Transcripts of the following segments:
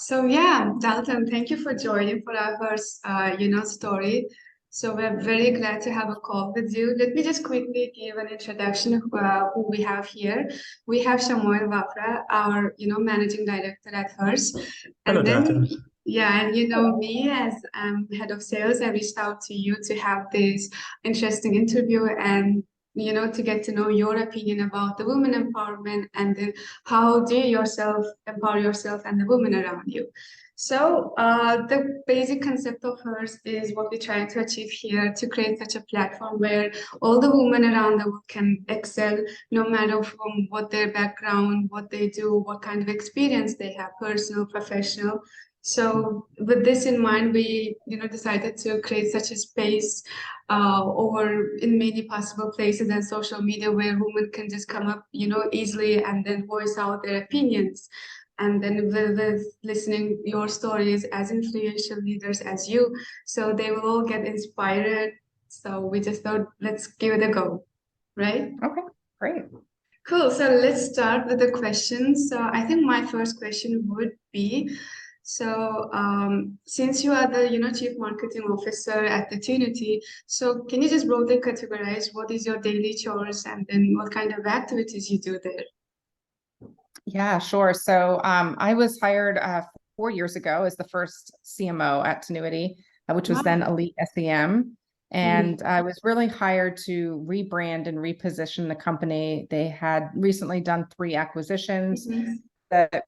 So yeah, Dalton, thank you for joining for our first, story. So we're very glad to have a call with you. Let me just quickly give an introduction of who we have here. We have Shamoil Vapra, our, managing director at her's, Hello, and then Dalton. yeah, and me as head of sales, I reached out to you to have this interesting interview and to get to know your opinion about the women empowerment and then how do you yourself empower yourself and the women around you. So the basic concept of hers is what we're trying to achieve here to create such a platform where all the women around the world can excel no matter from what their background, what they do, what kind of experience they have, personal, professional. So with this in mind, we decided to create such a space over in many possible places and social media where women can just come up, easily and then voice out their opinions. And then with listening your stories as influential leaders as you, so they will all get inspired. So we just thought, let's give it a go, right? Okay, great. Cool. So let's start with the questions. So I think my first question would be, so since you are the chief marketing officer at the Tinuiti, so can you just broadly categorize what is your daily chores and then what kind of activities you do there? Yeah, sure. So I was hired 4 years ago as the first CMO at Tinuiti, which was then Wow. Elite SEM. Mhm. And I was really hired to rebrand and reposition the company. They had recently done 3 acquisitions Mhm. that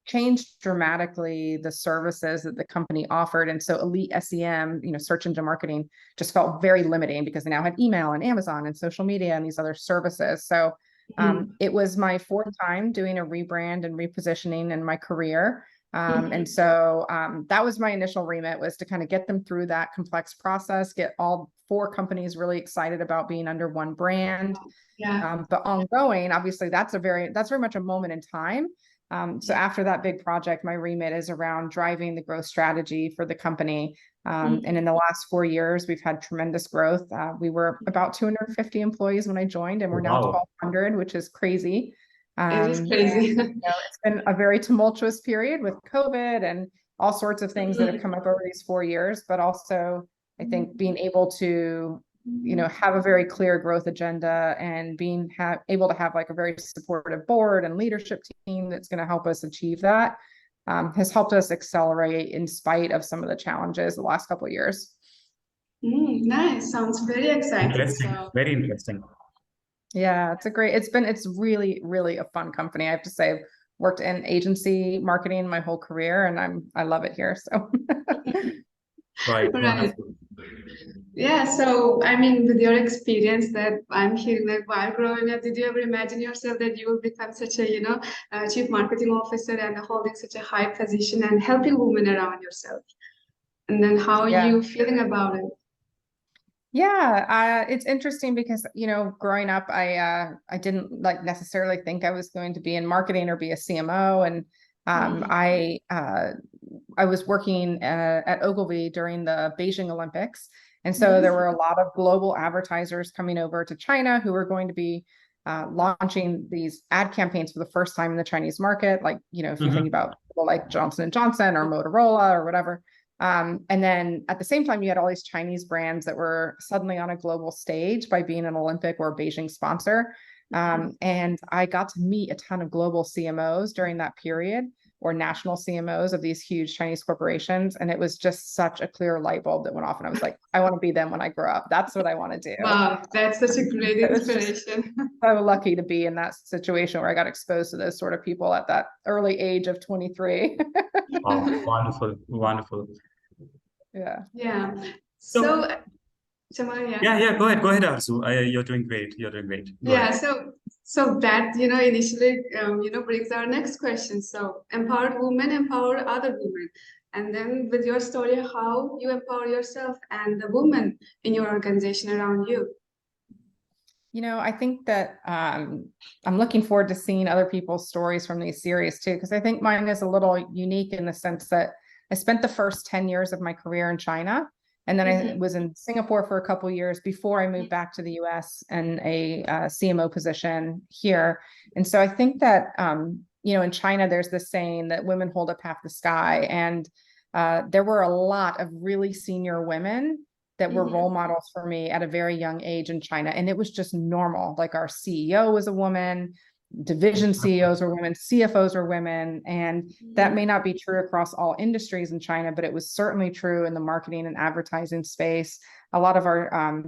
changed dramatically the services that the company offered. And so Elite SEM, search engine marketing, just felt very limiting because they now had email and Amazon and social media and these other services. So Mhm. it was my fourth time doing a rebrand and repositioning in my career. And Mhm. so that was my initial remit, was to kind of get them through that complex process, get all 4 companies really excited about being under one brand. Yeah. But ongoing, obviously, that's very much a moment in time. So Yeah. after that big project, my remit is around driving the growth strategy for the company. And Mhm. in the last 4 years, we've had tremendous growth. We were about 250 employees when I joined, and we're now Wow. 1,200, which is crazy. It is And crazy. it's been a very tumultuous period with COVID and all sorts of things that have Mhm. come up over these 4 years, but also I think being able to have a very clear growth agenda and being able to have like a very supportive board and leadership team that's going to help us achieve that has helped us accelerate in spite of some of the challenges the last couple of years. Nice. Sounds very exciting. Interesting. So Very interesting. Yeah, it's really, really a fun company. I have to say, I've worked in agency marketing my whole career and I love it here. So Right. right. Wonderful. Yeah, so I mean, with your experience that I'm hearing, like while growing up, did you ever imagine yourself that you will become such a, chief marketing officer and holding such a high position and helping women around yourself? And then how are yeah. you feeling about it? Yeah, it's interesting because growing up, I didn't like necessarily think I was going to be in marketing or be a CMO, and Mhm. I was working at Ogilvy during the Beijing Olympics, and so there Mhm. were a lot of global advertisers coming over to China who were going to be launching these ad campaigns for the first time in the Chinese market. Like if you think Mhm. about people like Johnson and Johnson or Motorola or whatever. And then at the same time, you had all these Chinese brands that were suddenly on a global stage by being an Olympic or Beijing sponsor. And I got to meet a ton of global CMOs during that period, or national CMOs of these huge Chinese corporations. And it was just such a clear light bulb that went off. And I was like, I want to be them when I grow up. That's what I want to do. Wow, that's such a great It was just inspiration. so lucky to be in that situation where I got exposed to those sort of people at that early age of 23. Wow. Wonderful. Wonderful. Yeah. Yeah. So, So, Jamal, yeah. yeah, yeah. Go ahead, Arzu. You're doing great. You're doing great. Go Yeah, ahead. so that initially brings our next question. So empowered women empower other women, and then with your story, how you empower yourself and the women in your organization around you. I think that I'm looking forward to seeing other people's stories from these series too, because I think mine is a little unique in the sense that I spent the first 10 years of my career in China. And then I Mhm. was in Singapore for a couple of years before I moved back to the US in a CMO position here. And so I think that in China, there's this saying that women hold up half the sky. And there were a lot of really senior women that were role models for me at a very young age in China. And it was just normal. Like our CEO was a woman, division CEOs were women, CFOs were women. And that may not be true across all industries in China, but it was certainly true in the marketing and advertising space. A lot of our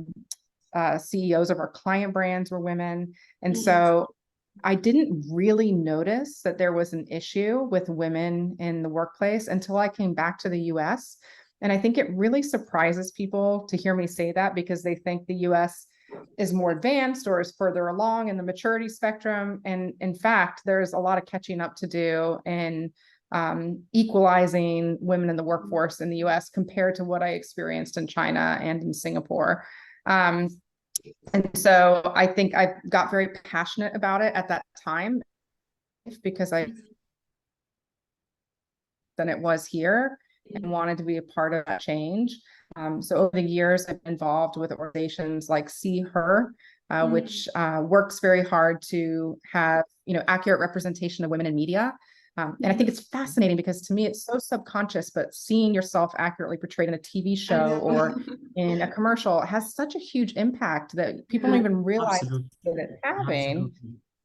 CEOs of our client brands were women. And so I didn't really notice that there was an issue with women in the workplace until I came back to the US. And I think it really surprises people to hear me say that, because they think the US is more advanced or is further along in the maturity spectrum. And in fact, there's a lot of catching up to do in equalizing women in the workforce in the US compared to what I experienced in China and in Singapore. And so I think I got very passionate about it at that time, because than it was here, and wanted to be a part of that change. So over the years, I've been involved with organizations like See Her, which works very hard to have accurate representation of women in media. And I think it's fascinating, because to me, it's so subconscious, but seeing yourself accurately portrayed in a TV show or in a commercial has such a huge impact that people don't even realize that it's having.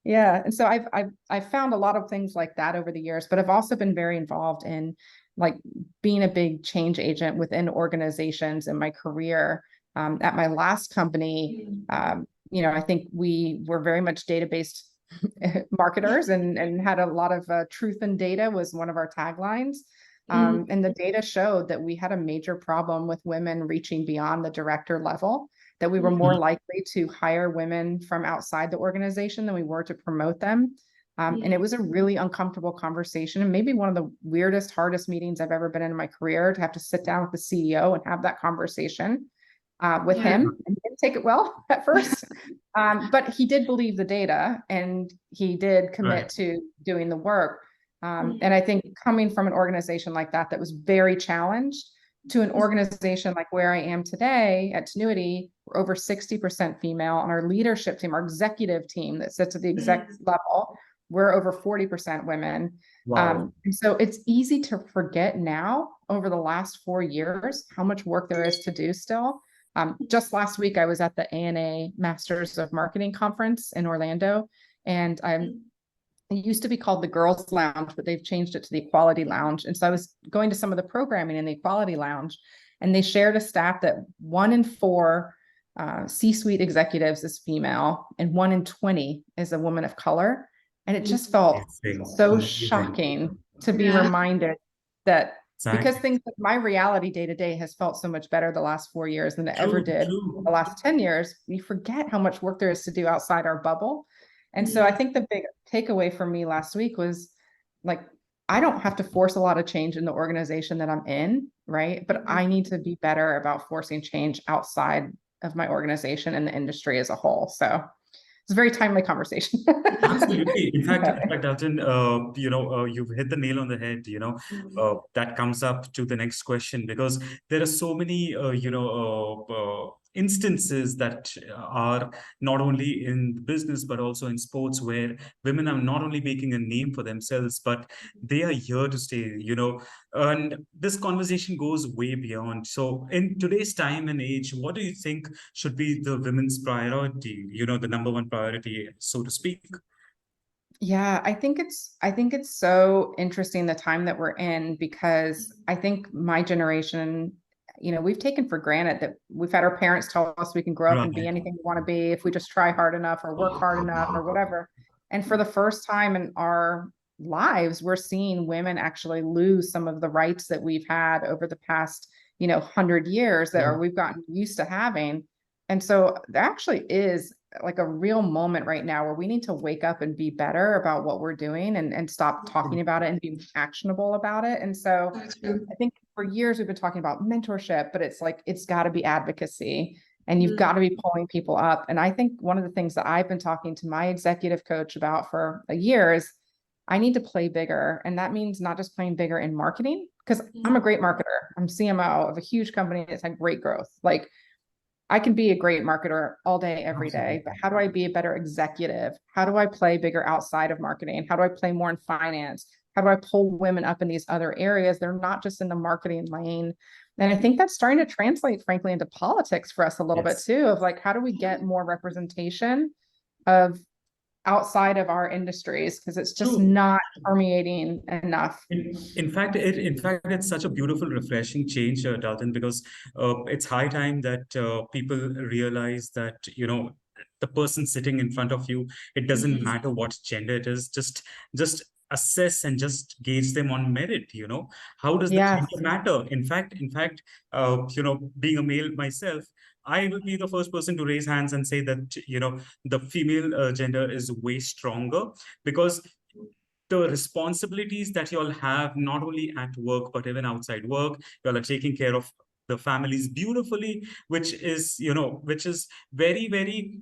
Yeah. And so I've found a lot of things like that over the years, but I've also been very involved in like being a big change agent within organizations in my career. At my last company, I think we were very much data-based marketers and had a lot of truth and data was one of our taglines. And the data showed that we had a major problem with women reaching beyond the director level, that we were more likely to hire women from outside the organization than we were to promote them. And it was a really uncomfortable conversation, and maybe one of the weirdest, hardest meetings I've ever been in my career, to have to sit down with the CEO and have that conversation with him. And he didn't take it well at first, but he did believe the data and he did commit to doing the work. And I think coming from an organization like that, that was very challenged, to an organization like where I am today at Tinuiti, we're over 60% female on our leadership team, our executive team that sits at the exec level. We're over 40% women. And so it's easy to forget now, over the last 4 years, how much work there is to do still. Just last week, I was at the ANA Masters of Marketing Conference in Orlando, and it used to be called the Girls Lounge, but they've changed it to the Equality Lounge. And so I was going to some of the programming in the Equality Lounge, and they shared a stat that 1 in 4 C-suite executives is female, and 1 in 20 is a woman of color. And it just felt so shocking to be reminded that because things like my reality day to day has felt so much better the last 4 years than it ever did the last 10 years, we forget how much work there is to do outside our bubble. And so I think the big takeaway for me last week was like, I don't have to force a lot of change in the organization that I'm in, right? But I need to be better about forcing change outside of my organization and the industry as a whole. So it's a very timely conversation. Absolutely. In fact, Dalton, you've hit the nail on the head. That comes up to the next question, because there are so many, instances that are not only in business, but also in sports, where women are not only making a name for themselves, but they are here to stay, and this conversation goes way beyond. So in today's time and age, what do you think should be the women's priority, the number one priority, so to speak? Yeah, I think it's so interesting the time that we're in, because I think my generation, we've taken for granted that we've had our parents tell us we can grow up and be anything we want to be if we just try hard enough or work hard enough or whatever. And for the first time in our lives, we're seeing women actually lose some of the rights that we've had over the past, 100 years that we've gotten used to having. And so there actually is like a real moment right now where we need to wake up and be better about what we're doing and stop talking about it and be actionable about it. And so I think for years we've been talking about mentorship, but it's like, it's got to be advocacy, and you've got to be pulling people up. And I think one of the things that I've been talking to my executive coach about for a year is I need to play bigger. And that means not just playing bigger in marketing, because I'm a great marketer. I'm CMO of a huge company that's had great growth. Like, I can be a great marketer all day, every day, but how do I be a better executive? How do I play bigger outside of marketing? How do I play more in finance? How do I pull women up in these other areas? They're not just in the marketing lane. And I think that's starting to translate, frankly, into politics for us a little bit too, of like, how do we get more representation of outside of our industries? Because it's just not permeating enough. In fact, it's such a beautiful, refreshing change, Dalton, because it's high time that people realize that, the person sitting in front of you, it doesn't matter what gender it is, just assess and just gauge them on merit. How does the gender matter? In fact, being a male myself, I will be the first person to raise hands and say that, the female gender is way stronger, because the responsibilities that you all have, not only at work, but even outside work, you all are taking care of the families beautifully, which is very, very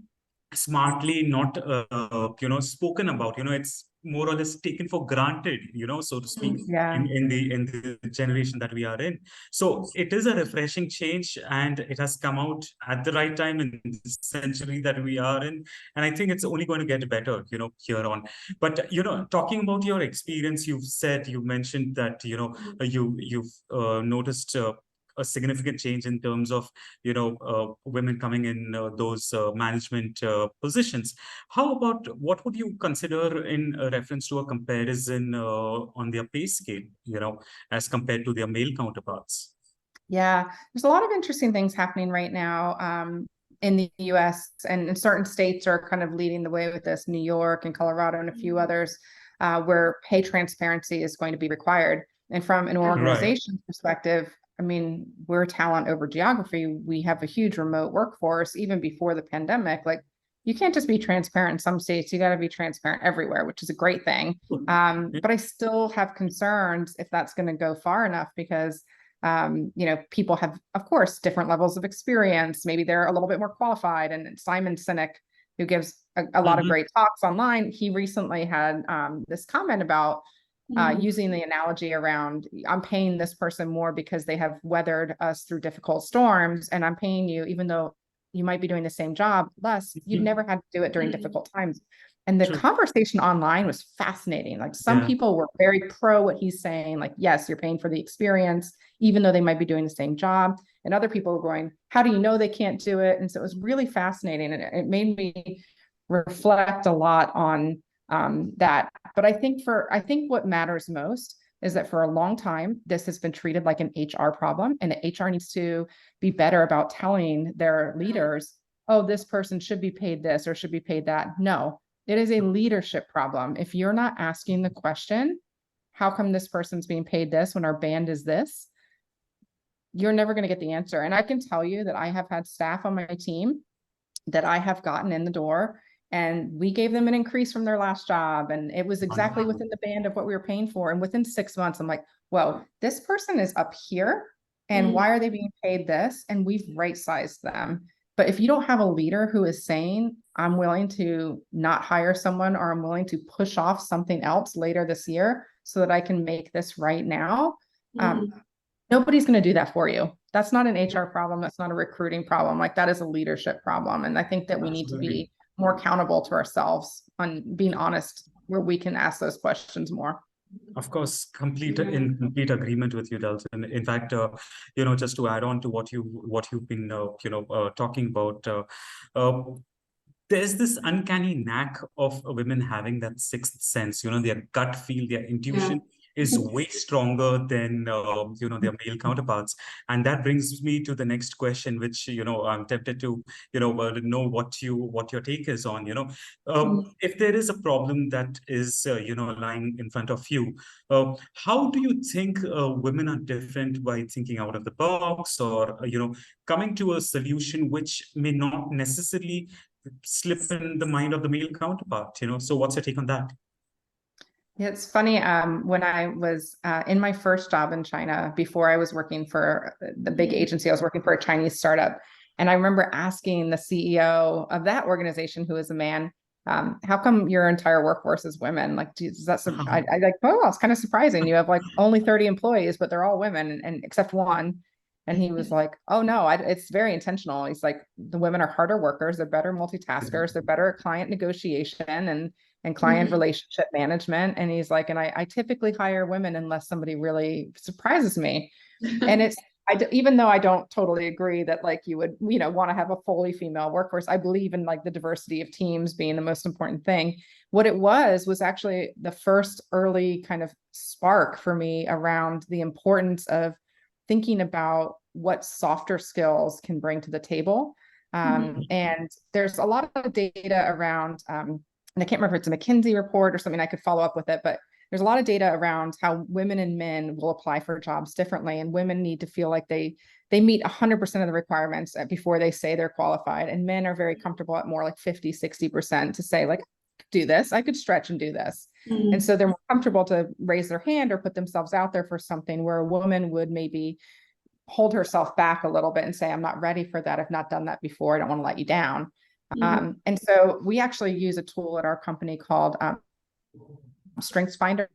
smartly not, spoken about. It's more or less taken for granted, so to speak, in the generation that we are in. So it is a refreshing change, and it has come out at the right time in the century that we are in. And I think it's only going to get better, here on. But, talking about your experience, you mentioned that, you've noticed a significant change in terms of, women coming in those management positions. How about, what would you consider in reference to a comparison on their pay scale, as compared to their male counterparts? Yeah, there's a lot of interesting things happening right now in the US, and in certain states are kind of leading the way with this, New York and Colorado and a few others, where pay transparency is going to be required. And from an organization perspective, I mean, we're talent over geography. We have a huge remote workforce. Even before the pandemic, like, you can't just be transparent in some states, you got to be transparent everywhere, which is a great thing. But I still have concerns if that's going to go far enough, because people have, of course, different levels of experience. Maybe they're a little bit more qualified. And Simon Sinek, who gives a lot of great talks online, he recently had this comment about using the analogy around, I'm paying this person more because they have weathered us through difficult storms, and I'm paying you, even though you might be doing the same job, less. You've never had to do it during difficult times. And the conversation online was fascinating. Like, some people were very pro what he's saying, like, yes, you're paying for the experience, even though they might be doing the same job. And other people were going, how do you know they can't do it? And so it was really fascinating. And it made me reflect a lot on that. But I think what matters most is that for a long time, this has been treated like an HR problem, and the HR needs to be better about telling their leaders, oh, this person should be paid this or should be paid that. No, it is a leadership problem. If you're not asking the question, how come this person's being paid this when our band is this? You're never going to get the answer. And I can tell you that I have had staff on my team that I have gotten in the door, and we gave them an increase from their last job, and it was exactly within the band of what we were paying for. And within 6 months, I'm like, well, this person is up here, and why are they being paid this? And we've right-sized them. But if you don't have a leader who is saying, I'm willing to not hire someone, or I'm willing to push off something else later this year so that I can make this right now, nobody's going to do that for you. That's not an HR problem. That's not a recruiting problem. Like, that is a leadership problem. And I think that we need to be more accountable to ourselves on being honest, where we can ask those questions more. Of course, in complete agreement with you, Dalton. In fact, just to add on to what you've been, talking about, there's this uncanny knack of women having that sixth sense, their gut feel, their intuition is way stronger than, their male counterparts. And that brings me to the next question, which, I'm tempted to, know what your take is on, if there is a problem that is, lying in front of you, how do you think women are different by thinking out of the box, or, coming to a solution which may not necessarily slip in the mind of the male counterpart, So what's your take on that? Yeah, it's funny. When I was in my first job in China, before I was working for the big agency, I was working for a Chinese startup. And I remember asking the CEO of that organization, who is a man, how come your entire workforce is women? Like, is that I like, oh, it's kind of surprising. You have like only 30 employees, but they're all women, and except one. And he was like, oh no, it's very intentional. He's like, the women are harder workers, they're better multitaskers, they're better at client negotiation and client relationship management. And he's like, and I typically hire women unless somebody really surprises me. And it's, even though I don't totally agree that like you would, want to have a fully female workforce, I believe in like the diversity of teams being the most important thing. What it was actually the first early kind of spark for me around the importance of thinking about what softer skills can bring to the table. And there's a lot of data around, and I can't remember if it's a McKinsey report or something, I could follow up with it, but there's a lot of data around how women and men will apply for jobs differently. And women need to feel like they meet 100% of the requirements before they say they're qualified. And men are very comfortable at more like 50, 60% to say like, do this, I could stretch and do this. And so they're more comfortable to raise their hand or put themselves out there for something, where a woman would maybe hold herself back a little bit and say, I'm not ready for that. I've not done that before. I don't want to let you down. And so we actually use a tool at our company called Strengths Finder,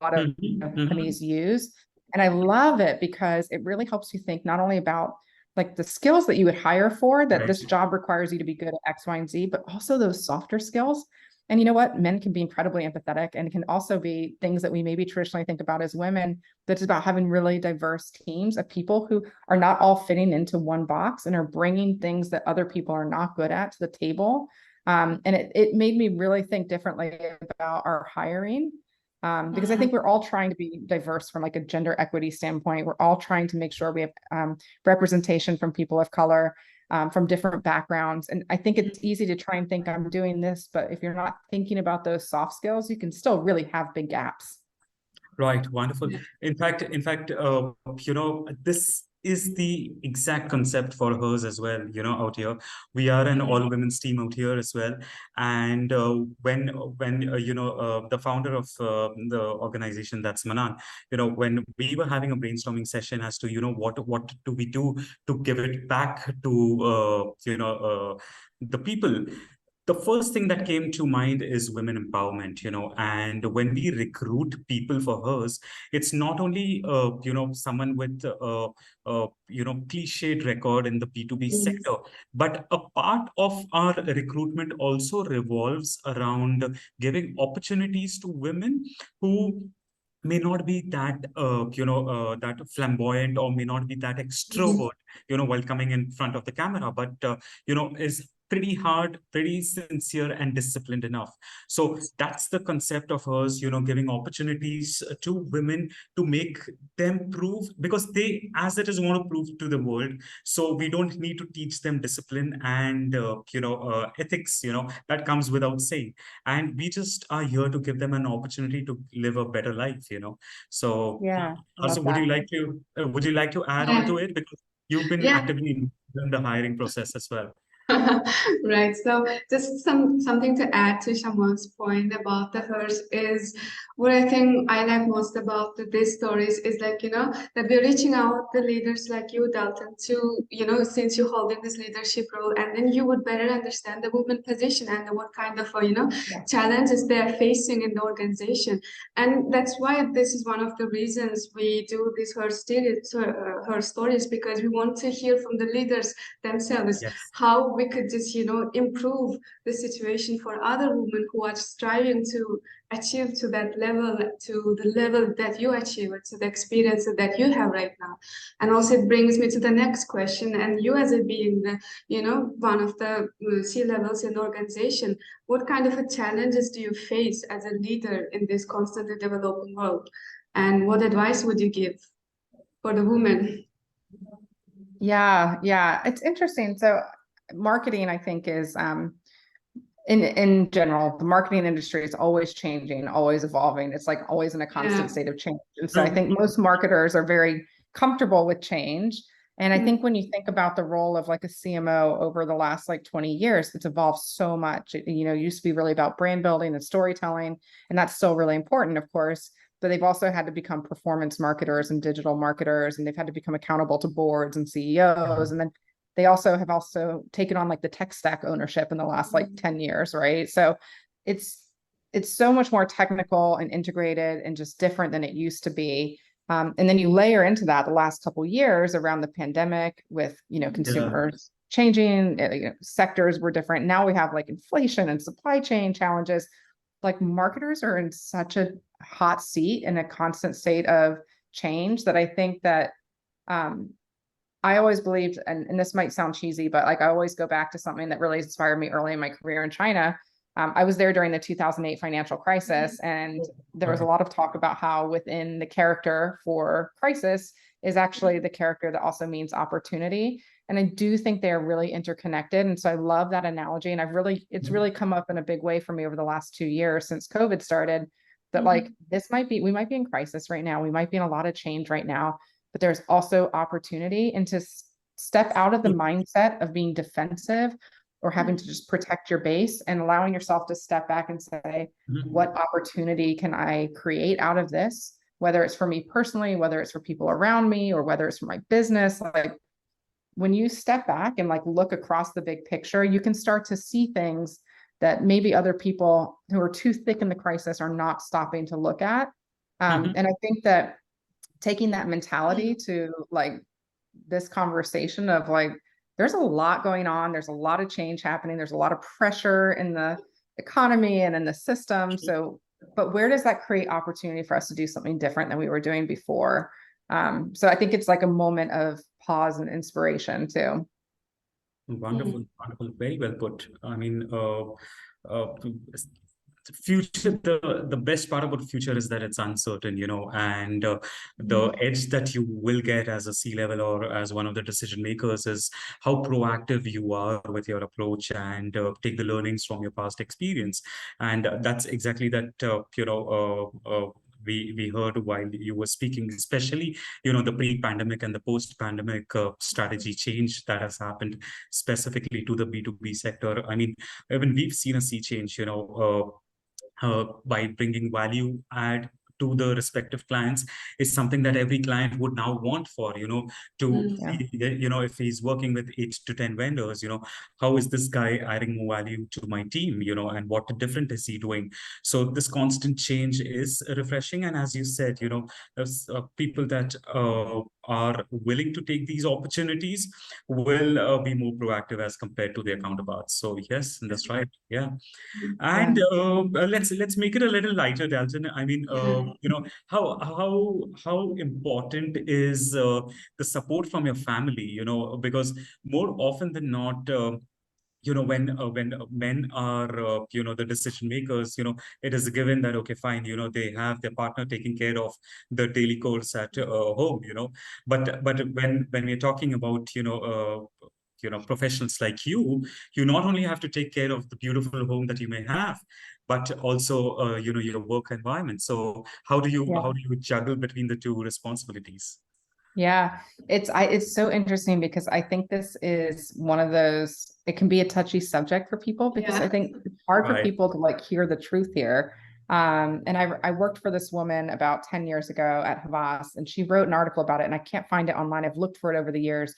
a lot of companies use. And I love it because it really helps you think not only about like the skills that you would hire for, that this job requires you to be good at X, Y, and Z, but also those softer skills. And you know what? Men can be incredibly empathetic, and it can also be things that we maybe traditionally think about as women. That's about having really diverse teams of people who are not all fitting into one box and are bringing things that other people are not good at to the table. And it made me really think differently about our hiring, because I think we're all trying to be diverse from like a gender equity standpoint. We're all trying to make sure we have representation from people of color, from different backgrounds. And I think it's easy to try and think I'm doing this, but if you're not thinking about those soft skills, you can still really have big gaps. Right, wonderful. In fact, this is the exact concept for hers as well. Out here, we are an all-women's team out here as well. And when the founder of the organization, that's Manan, when we were having a brainstorming session as to what do we do to give it back to the people. The first thing that came to mind is women empowerment, and when we recruit people for hers, it's not only, someone with, cliched record in the B2B sector, but a part of our recruitment also revolves around giving opportunities to women who may not be that that flamboyant, or may not be that extrovert while coming in front of the camera, but is pretty hard, pretty sincere and disciplined enough. So that's the concept of hers, giving opportunities to women to make them prove, because they as it is want to prove to the world. So we don't need to teach them discipline and ethics, that comes without saying. And we just are here to give them an opportunity to live a better life, So Yeah, also, would you like to add on to it, because you've been actively in the hiring process as well? Right. So just something to add to Shamoil's point about the hers is what I think I like most about these stories is like, that we're reaching out the leaders like you, Dalton, to, since you hold in this leadership role, and then you would better understand the woman position and what kind of, challenges they're facing in the organization. And that's why this is one of the reasons we do these her stories, because we want to hear from the leaders themselves how we could just, improve the situation for other women who are striving to achieve to that level, to the level that you achieve, to the experience that you have right now. And also it brings me to the next question. And you as a being the, one of the C-levels in the organization, what kind of challenges do you face as a leader in this constantly developing world? And what advice would you give for the women? Yeah, it's interesting. So marketing, I think, is in general, the marketing industry is always changing, always evolving. It's like always in a constant state of change. And so I think most marketers are very comfortable with change. And I think when you think about the role of like a CMO over the last like 20 years, it's evolved so much. It used to be really about brand building and storytelling, and that's still really important, of course. But they've also had to become performance marketers and digital marketers, and they've had to become accountable to boards and CEOs. And then they have also taken on like the tech stack ownership in the last like 10 years, right? So it's so much more technical and integrated and just different than it used to be. And then you layer into that the last couple of years around the pandemic with, consumers changing, sectors were different. Now we have like inflation and supply chain challenges. Like marketers are in such a hot seat in a constant state of change that I think that I always believed, and this might sound cheesy, but like I always go back to something that really inspired me early in my career in China. I was there during the 2008 financial crisis, and there was a lot of talk about how within the character for crisis is actually the character that also means opportunity. And I do think they're really interconnected. And so I love that analogy. And it's really come up in a big way for me over the last 2 years since COVID started, that like we might be in crisis right now. We might be in a lot of change right now, but there's also opportunity, and to step out of the mindset of being defensive or having to just protect your base and allowing yourself to step back and say, what opportunity can I create out of this? Whether it's for me personally, whether it's for people around me, or whether it's for my business. Like when you step back and like look across the big picture, you can start to see things that maybe other people who are too thick in the crisis are not stopping to look at. And I think that taking that mentality to like this conversation of like, there's a lot going on. There's a lot of change happening. There's a lot of pressure in the economy and in the system. So, but where does that create opportunity for us to do something different than we were doing before? So I think it's like a moment of pause and inspiration too. Wonderful, wonderful, very well put. I mean, future, the best part about the future is that it's uncertain, and the edge that you will get as a C-level or as one of the decision makers is how proactive you are with your approach, and take the learnings from your past experience. And that's exactly that, we heard while you were speaking, especially, the pre-pandemic and the post-pandemic strategy change that has happened specifically to the B2B sector. I mean, even we've seen a sea change, by bringing value add to the respective clients is something that every client would now want for, if he's working with 8 to 10 vendors, how is this guy adding more value to my team, and what different is he doing? So this constant change is refreshing. And as you said, there's people that are willing to take these opportunities will be more proactive as compared to their counterparts. So yes, that's right. Yeah. And let's make it a little lighter, Dalton. I mean, how important is the support from your family? Because more often than not, when men are the decision makers, it is given that okay, fine, they have their partner taking care of the daily chores at home, but when we're talking about professionals like you not only have to take care of the beautiful home that you may have, but also your work environment. So how do you juggle between the two responsibilities? Yeah, it's so interesting because I think this is one of those, it can be a touchy subject for people because I think it's hard for people to like hear the truth here. And I worked for this woman about 10 years ago at Havas, and she wrote an article about it, and I can't find it online. I've looked for it over the years.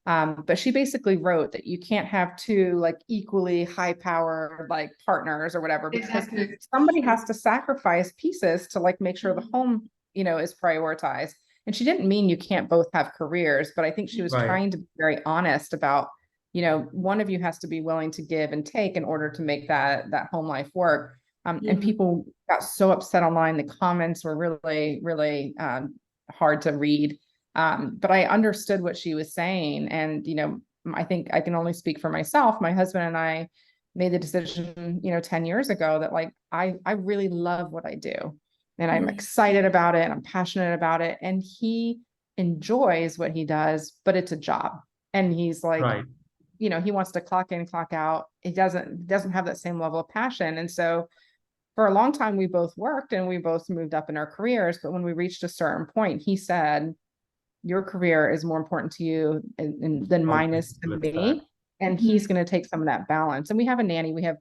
But she basically wrote that you can't have two like equally high power like partners or whatever, because somebody has to sacrifice pieces to like make sure the home, is prioritized. And she didn't mean you can't both have careers, but I think she was trying to be very honest about, one of you has to be willing to give and take in order to make that home life work. And people got so upset online. The comments were really, really hard to read. But I understood what she was saying. And, I think I can only speak for myself. My husband and I made the decision, 10 years ago that like, I really love what I do. And I'm excited about it, and I'm passionate about it. And he enjoys what he does, but it's a job. And he's like, he wants to clock in, clock out. He doesn't have that same level of passion. And so for a long time, we both worked and we both moved up in our careers. But when we reached a certain point, he said, your career is more important to you than mine is to me. And he's going to take some of that balance. And we have a nanny. We have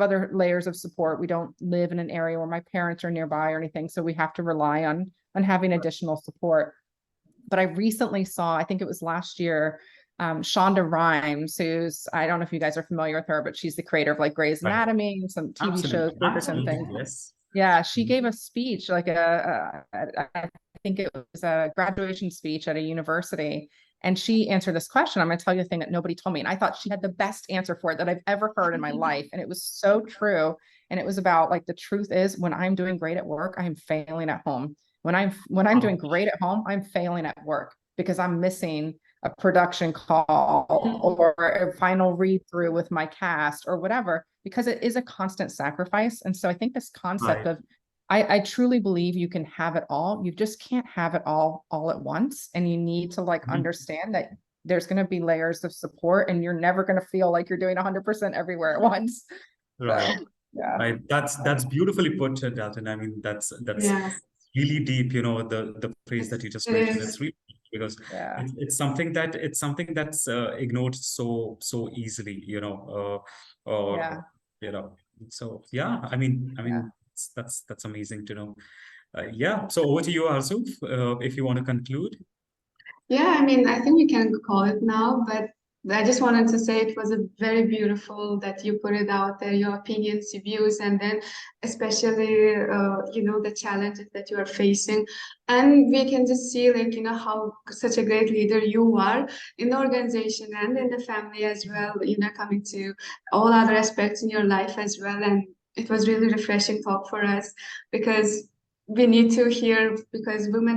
other layers of support. We don't live in an area where my parents are nearby or anything. So we have to rely on having additional support. But I recently saw, I think it was last year, Shonda Rhimes, who's, I don't know if you guys are familiar with her, but she's the creator of like Grey's Anatomy and some TV shows, and things. Yes. Yeah, she gave a speech, like I think it was a graduation speech at a university. And she answered this question. I'm going to tell you a thing that nobody told me. And I thought she had the best answer for it that I've ever heard in my life. And it was so true. And it was about like, the truth is, when I'm doing great at work, I'm failing at home. When I'm doing great at home, I'm failing at work because I'm missing a production call or a final read through with my cast or whatever, because it is a constant sacrifice. And so I think this concept of, I truly believe you can have it all. You just can't have it all at once. And you need to like understand that there's going to be layers of support, and you're never going to feel like you're doing 100% everywhere at once. Right. So, yeah. Right. That's beautifully put, Dalton. I mean, that's Yes. really deep, the phrase that you just mentioned. It's really deep because Yeah. it's something that's ignored so easily, or Yeah. so yeah, I mean that's amazing to know. Yeah, so over to you, Arzuv, if you want to conclude. Yeah, I mean, I think we can call it now, but I just wanted to say it was a very beautiful that you put it out there, your opinions, your views, and then especially, the challenges that you are facing. And we can just see, like, how such a great leader you are in the organization and in the family as well, coming to all other aspects in your life as well. And it was really refreshing talk for us because we need to hear, because women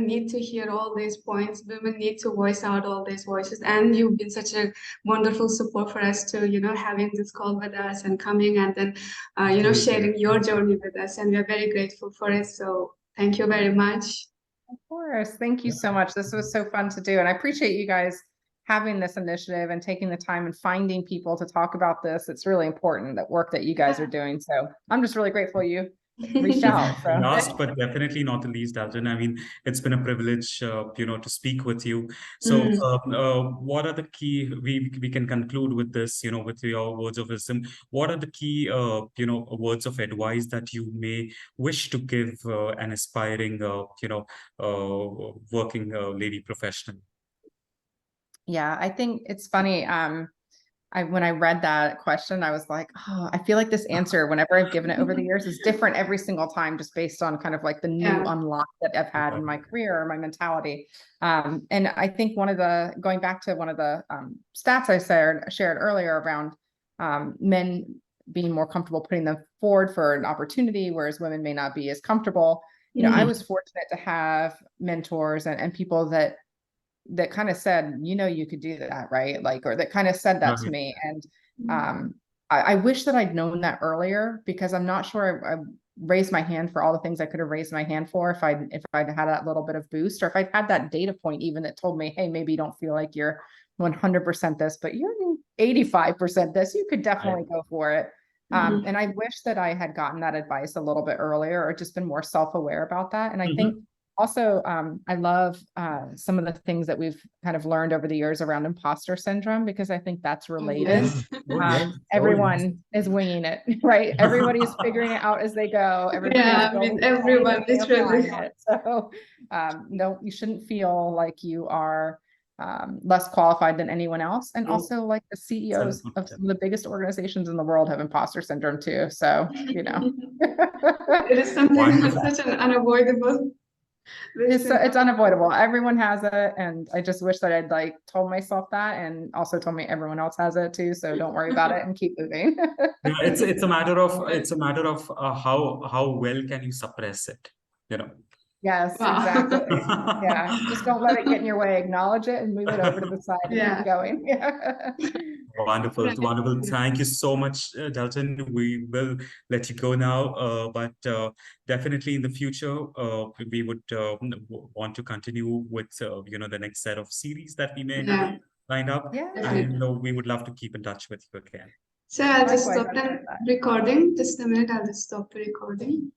need to hear all these points. Women need to voice out all these voices. And you've been such a wonderful support for us to, having this call with us and coming and then, sharing your journey with us. And we're very grateful for it. So thank you very much. Of course. Thank you so much. This was so fun to do. And I appreciate you guys having this initiative and taking the time and finding people to talk about this. It's really important, that work that you guys are doing. So I'm just really grateful you reached out. So. Last but definitely not the least, Dalton, I mean, it's been a privilege, to speak with you. So, what are the key, we can conclude with this, with your words of wisdom. What are the key, words of advice that you may wish to give an aspiring, working lady professional? Yeah, I think it's funny. When I read that question, I was like, oh, I feel like this answer, whenever I've given it over the years, is different every single time, just based on kind of like the new unlock that I've had in my career or my mentality. And I think going back to one of the stats I shared earlier around men being more comfortable putting them forward for an opportunity, whereas women may not be as comfortable. I was fortunate to have mentors and people that kind of said, you could do that, right? Like, or that kind of said that to me. And I wish that I'd known that earlier, because I'm not sure I raised my hand for all the things I could have raised my hand for if I'd had that little bit of boost, or if I'd had that data point even that told me, hey, maybe you don't feel like you're 100% this, but you're 85% this, you could definitely go for it. And I wish that I had gotten that advice a little bit earlier, or just been more self-aware about that. And I think also, I love some of the things that we've kind of learned over the years around imposter syndrome, because I think that's related. Everyone is winging it, right? Everybody's figuring it out as they go. Everyone literally. So no, you shouldn't feel like you are less qualified than anyone else. And also, like, the CEOs of some of the biggest organizations in the world have imposter syndrome too. So, it is something that's such an unavoidable. It's unavoidable. Everyone has it, and I just wish that I'd told myself that, and also told me everyone else has it too. So don't worry about it and keep moving. It's a matter of how well can you suppress it, Yes, exactly. Yeah, just don't let it get in your way. Acknowledge it and move it over to the side and keep going. Wonderful. Thank you so much, Dalton. We will let you go now, but definitely in the future, we would want to continue with the next set of series that we may have lined up. And we would love to keep in touch with you again. So I'll just stop the recording. Just a minute, I'll just stop the recording.